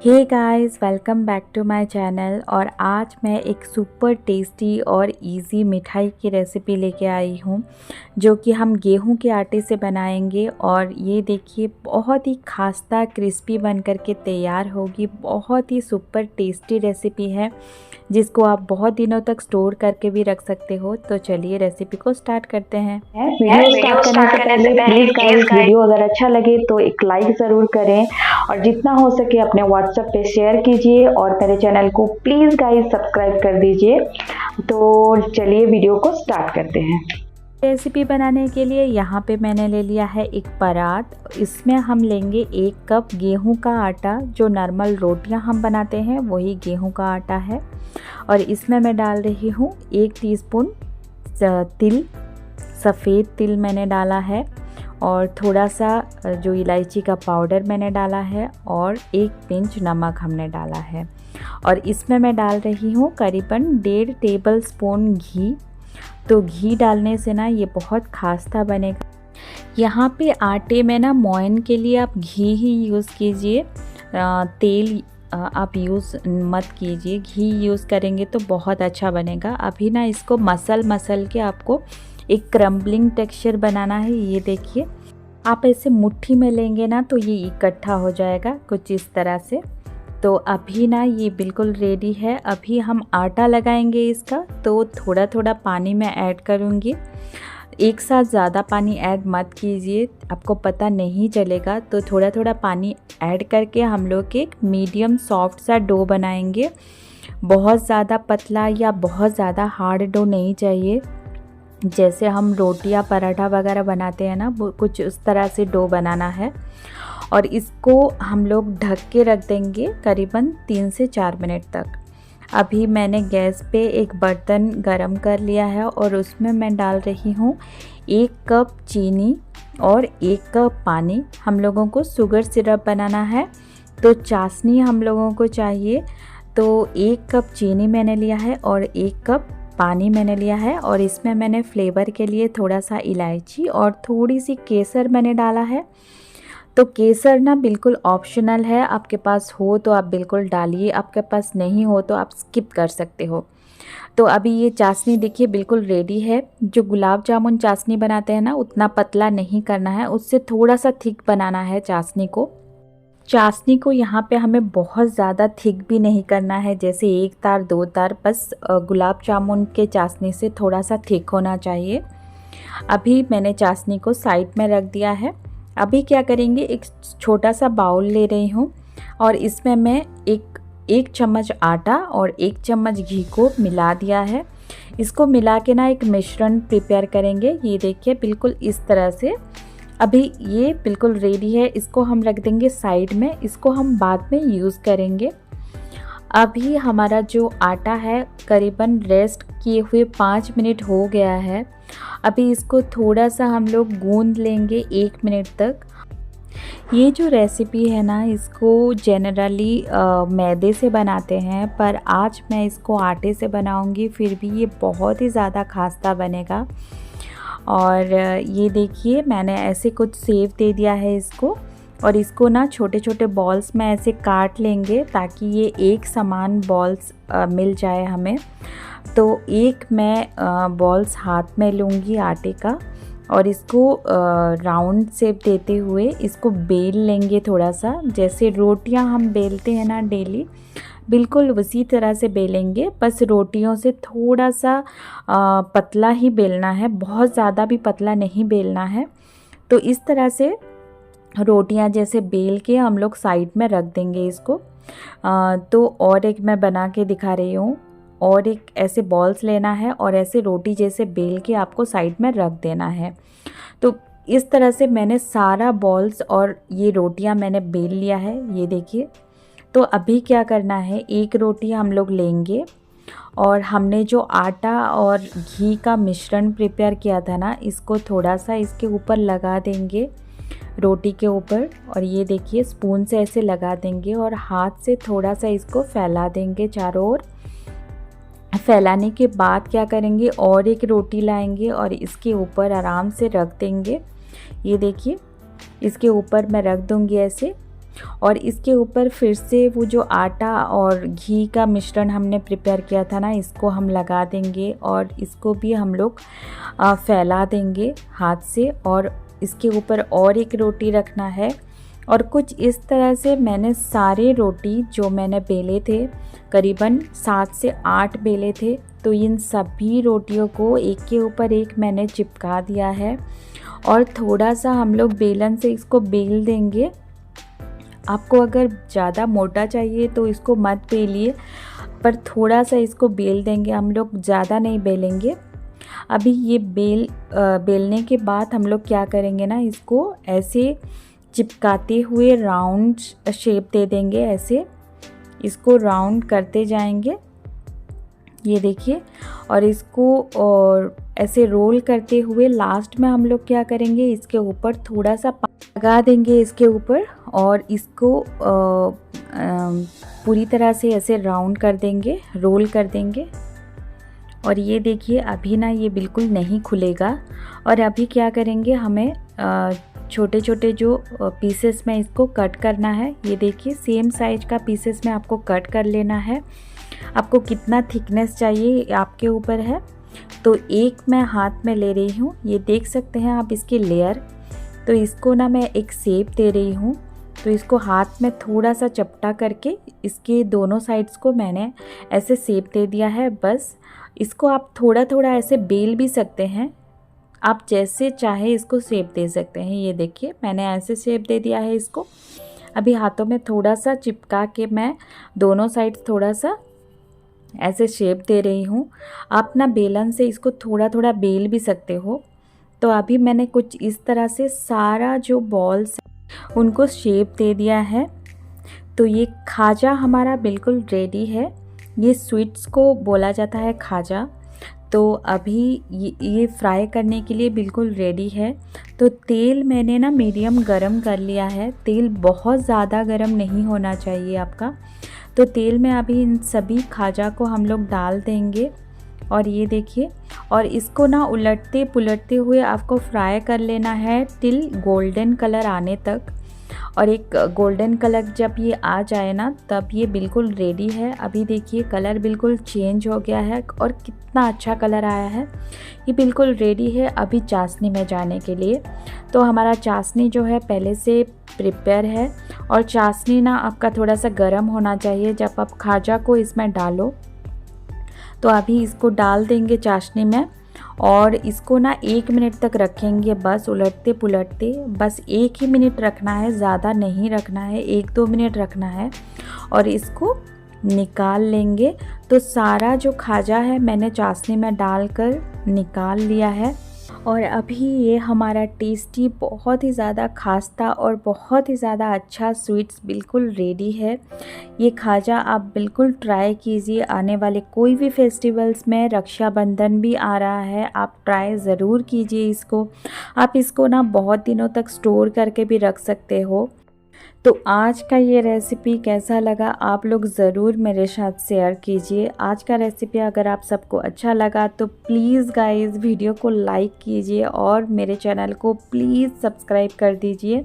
Hey guys, welcome back to my channel. और आज मैं एक सुपर टेस्टी और इजी मिठाई की रेसिपी लेके आई हूँ जो कि हम गेहूं के आटे से बनाएंगे। और ये देखिए, बहुत ही खास्ता क्रिस्पी बन कर के तैयार होगी। बहुत ही सुपर टेस्टी रेसिपी है जिसको आप बहुत दिनों तक स्टोर करके भी रख सकते हो। तो चलिए रेसिपी को स्टार्ट करते हैं। वीडियो स्टार्ट करने से पहले प्लीज गाइस, वीडियो अगर अच्छा लगे तो एक लाइक ज़रूर करें और जितना हो सके अपने व्हाट्सएप पे शेयर कीजिए और मेरे चैनल को प्लीज़ गाइस सब्सक्राइब कर दीजिए। तो चलिए वीडियो को स्टार्ट करते हैं। रेसिपी बनाने के लिए यहाँ पे मैंने ले लिया है एक परात। इसमें हम लेंगे 1 कप गेहूं का आटा। जो नॉर्मल रोटियां हम बनाते हैं वही गेहूं का आटा है। और इसमें मैं डाल रही हूँ 1 टीस्पून तिल, सफ़ेद तिल मैंने डाला है। और थोड़ा सा जो इलायची का पाउडर मैंने डाला है और 1 पिंच नमक हमने डाला है। और इसमें मैं डाल रही हूँ करीबन 1.5 टेबल स्पून घी। तो घी डालने से ना ये बहुत खास्ता बनेगा। यहाँ पे आटे में ना मोयन के लिए आप घी ही यूज़ कीजिए, तेल आप यूज़ मत कीजिए। घी यूज़ करेंगे तो बहुत अच्छा बनेगा। अभी ना इसको मसल के आपको एक क्रम्बलिंग टेक्सचर बनाना है। ये देखिए, आप ऐसे मुट्ठी में लेंगे ना तो ये इकट्ठा हो जाएगा कुछ इस तरह से। तो अभी ना ये बिल्कुल रेडी है। अभी हम आटा लगाएंगे इसका, तो थोड़ा थोड़ा पानी मैं ऐड करूँगी। एक साथ ज़्यादा पानी ऐड मत कीजिए, आपको पता नहीं चलेगा। तो थोड़ा थोड़ा पानी ऐड करके हम लोग एक मीडियम सॉफ्ट सा डो बनाएंगे। बहुत ज़्यादा पतला या बहुत ज़्यादा हार्ड डो नहीं चाहिए। जैसे हम रोटी या पराठा वगैरह बनाते हैं ना, वो कुछ उस तरह से डो बनाना है। और इसको हम लोग ढक के रख देंगे करीबन 3 से 4 मिनट तक। अभी मैंने गैस पे एक बर्तन गरम कर लिया है और उसमें मैं डाल रही हूँ 1 कप चीनी और 1 कप पानी। हम लोगों को शुगर सिरप बनाना है तो चाशनी हम लोगों को चाहिए। तो 1 कप चीनी मैंने लिया है और 1 कप पानी मैंने लिया है। और इसमें मैंने फ्लेवर के लिए थोड़ा सा इलायची और थोड़ी सी केसर मैंने डाला है। तो केसर ना बिल्कुल ऑप्शनल है, आपके पास हो तो आप बिल्कुल डालिए, आपके पास नहीं हो तो आप स्किप कर सकते हो। तो अभी ये चाशनी देखिए बिल्कुल रेडी है। जो गुलाब जामुन चाशनी बनाते हैं ना, उतना पतला नहीं करना है, उससे थोड़ा सा थिक बनाना है चाशनी को। चाशनी को यहाँ पे हमें बहुत ज़्यादा थिक भी नहीं करना है, जैसे 1 तार 2 तार, बस गुलाब जामुन के चाशनी से थोड़ा सा थिक होना चाहिए। अभी मैंने चाशनी को साइड में रख दिया है। अभी क्या करेंगे, एक छोटा सा बाउल ले रही हूँ और इसमें मैं एक चम्मच आटा और 1 चम्मच घी को मिला दिया है। इसको मिला के ना एक मिश्रण प्रिपेयर करेंगे। ये देखिए बिल्कुल इस तरह से। अभी ये बिल्कुल रेडी है, इसको हम रख देंगे साइड में, इसको हम बाद में यूज़ करेंगे। अभी हमारा जो आटा है करीबन रेस्ट किए हुए 5 मिनट हो गया है। अभी इसको थोड़ा सा हम लोग गूंद लेंगे 1 मिनट तक। ये जो रेसिपी है ना, इसको जनरली मैदे से बनाते हैं, पर आज मैं इसको आटे से बनाऊंगी। फिर भी ये बहुत ही ज़्यादा खास्ता बनेगा। और ये देखिए, मैंने ऐसे कुछ सेव दे दिया है इसको। और इसको ना छोटे छोटे बॉल्स में ऐसे काट लेंगे ताकि ये एक समान बॉल्स मिल जाए हमें। तो एक मैं बॉल्स हाथ में लूँगी आटे का और इसको राउंड शेप देते हुए इसको बेल लेंगे थोड़ा सा, जैसे रोटियां हम बेलते हैं ना डेली, बिल्कुल उसी तरह से बेलेंगे। बस रोटियों से थोड़ा सा पतला ही बेलना है, बहुत ज़्यादा भी पतला नहीं बेलना है। तो इस तरह से रोटियां जैसे बेल के हम लोग साइड में रख देंगे इसको। तो और एक मैं बना के दिखा रही हूँ। और एक ऐसे बॉल्स लेना है और ऐसे रोटी जैसे बेल के आपको साइड में रख देना है। तो इस तरह से मैंने सारा बॉल्स और ये रोटियां मैंने बेल लिया है, ये देखिए। तो अभी क्या करना है, एक रोटी हम लोग लेंगे और हमने जो आटा और घी का मिश्रण प्रिपेयर किया था ना, इसको थोड़ा सा इसके ऊपर लगा देंगे, रोटी के ऊपर। और ये देखिए स्पून से ऐसे लगा देंगे और हाथ से थोड़ा सा इसको फैला देंगे चारों ओर। फैलाने के बाद क्या करेंगे, और एक रोटी लाएंगे और इसके ऊपर आराम से रख देंगे। ये देखिए, इसके ऊपर मैं रख दूंगी ऐसे। और इसके ऊपर फिर से वो जो आटा और घी का मिश्रण हमने प्रिपेयर किया था ना, इसको हम लगा देंगे और इसको भी हम लोग फैला देंगे हाथ से। और इसके ऊपर और एक रोटी रखना है और कुछ इस तरह से मैंने सारे रोटी जो मैंने बेले थे, करीबन 7 से 8 बेले थे, तो इन सभी रोटियों को एक के ऊपर एक मैंने चिपका दिया है। और थोड़ा सा हम लोग बेलन से इसको बेल देंगे। आपको अगर ज़्यादा मोटा चाहिए तो इसको मत बेलिए, पर थोड़ा सा इसको बेल देंगे हम लोग, ज़्यादा नहीं बेलेंगे। अभी ये बेलने के बाद हम लोग क्या करेंगे ना, इसको ऐसे चिपकाते हुए राउंड शेप दे देंगे। ऐसे इसको राउंड करते जाएंगे, ये देखिए। और इसको और ऐसे रोल करते हुए लास्ट में हम लोग क्या करेंगे, इसके ऊपर थोड़ा सा लगा देंगे इसके ऊपर और इसको पूरी तरह से ऐसे राउंड कर देंगे, रोल कर देंगे। और ये देखिए अभी ना ये बिल्कुल नहीं खुलेगा। और अभी क्या करेंगे, हमें छोटे छोटे जो पीसेस में इसको कट करना है। ये देखिए सेम साइज का पीसेस में आपको कट कर लेना है। आपको कितना थिकनेस चाहिए आपके ऊपर है। तो एक मैं हाथ में ले रही हूँ, ये देख सकते हैं आप इसकी लेयर। तो इसको ना मैं एक शेप दे रही हूँ, तो इसको हाथ में थोड़ा सा चपटा करके इसके दोनों साइड्स को मैंने ऐसे शेप दे दिया है। बस इसको आप थोड़ा थोड़ा ऐसे बेल भी सकते हैं, आप जैसे चाहे इसको शेप दे सकते हैं। ये देखिए मैंने ऐसे शेप दे दिया है इसको। अभी हाथों में थोड़ा सा चिपका के मैं दोनों साइड थोड़ा सा ऐसे शेप दे रही हूँ। आप ना बेलन से इसको थोड़ा थोड़ा बेल भी सकते हो। तो अभी मैंने कुछ इस तरह से सारा जो बॉल्स उनको शेप दे दिया है। तो ये खाजा हमारा बिल्कुल रेडी है। ये स्वीट्स को बोला जाता है खाजा। तो अभी ये फ्राई करने के लिए बिल्कुल रेडी है। तो तेल मैंने ना मीडियम गरम कर लिया है। तेल बहुत ज़्यादा गरम नहीं होना चाहिए आपका। तो तेल में अभी इन सभी खाजा को हम लोग डाल देंगे। और ये देखिए, और इसको ना उलटते पुलटते हुए आपको फ्राई कर लेना है टिल गोल्डन कलर आने तक। और एक गोल्डन कलर जब ये आ जाए ना, तब ये बिल्कुल रेडी है। अभी देखिए कलर बिल्कुल चेंज हो गया है और कितना अच्छा कलर आया है। ये बिल्कुल रेडी है अभी चाशनी में जाने के लिए। तो हमारा चाशनी जो है पहले से प्रिपेयर है। और चाशनी ना आपका थोड़ा सा गर्म होना चाहिए जब आप खाजा को इसमें डालो। तो अभी इसको डाल देंगे चाशनी में और इसको ना 1 मिनट तक रखेंगे, बस उलटते पुलटते। बस 1 ही मिनट रखना है, ज़्यादा नहीं रखना है, 1-2 मिनट रखना है। और इसको निकाल लेंगे। तो सारा जो खाजा है मैंने चाशनी में डालकर निकाल लिया है। और अभी ये हमारा टेस्टी, बहुत ही ज़्यादा खास्ता और बहुत ही ज़्यादा अच्छा स्वीट्स बिल्कुल रेडी है। ये खाजा आप बिल्कुल ट्राई कीजिए। आने वाले कोई भी फेस्टिवल्स में, रक्षाबंधन भी आ रहा है, आप ट्राई ज़रूर कीजिए इसको। आप इसको ना बहुत दिनों तक स्टोर करके भी रख सकते हो। तो आज का ये रेसिपी कैसा लगा आप लोग ज़रूर मेरे साथ शेयर कीजिए। आज का रेसिपी अगर आप सबको अच्छा लगा तो प्लीज़ गाइस वीडियो को लाइक कीजिए और मेरे चैनल को प्लीज़ सब्सक्राइब कर दीजिए।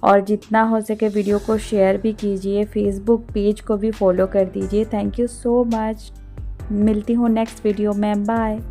और जितना हो सके वीडियो को शेयर भी कीजिए, फेसबुक पेज को भी फॉलो कर दीजिए। Thank you so much. मिलती हूँ नेक्स्ट वीडियो में। बाय।